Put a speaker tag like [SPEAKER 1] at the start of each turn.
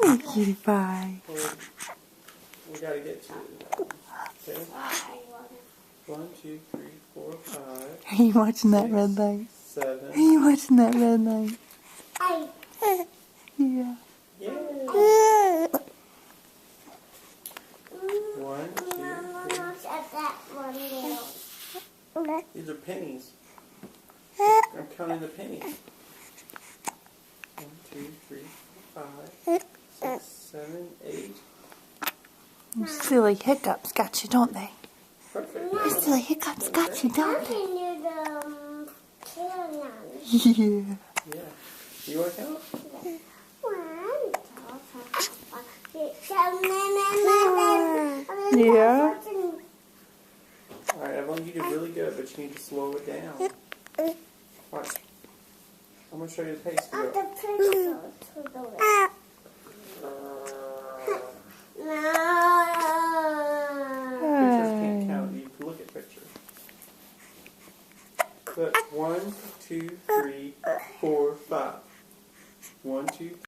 [SPEAKER 1] Hey, cutie pie.
[SPEAKER 2] We gotta get to it. Okay. 1, 2, 3, 4, 5.
[SPEAKER 1] Are you watching that red light?
[SPEAKER 2] 7.
[SPEAKER 1] Are you watching that red light? Yeah.
[SPEAKER 2] Yeah. 1, 2, 3. These are pennies. I'm counting the pennies. 1, 2, 3, 4, 5, 6, 7, 8.
[SPEAKER 1] Silly hiccups got you, don't they?
[SPEAKER 2] Perfect.
[SPEAKER 1] Your silly hiccups got you, don't they? Yeah.
[SPEAKER 2] Yeah. You want to count?
[SPEAKER 1] Yeah.
[SPEAKER 2] Alright, I want you to do really good, but you need to slow it down. Watch. I'm going to show you the pace. Pictures can't count. You can look at pictures. But 1, 2, 3, 4, 5. 1, 2,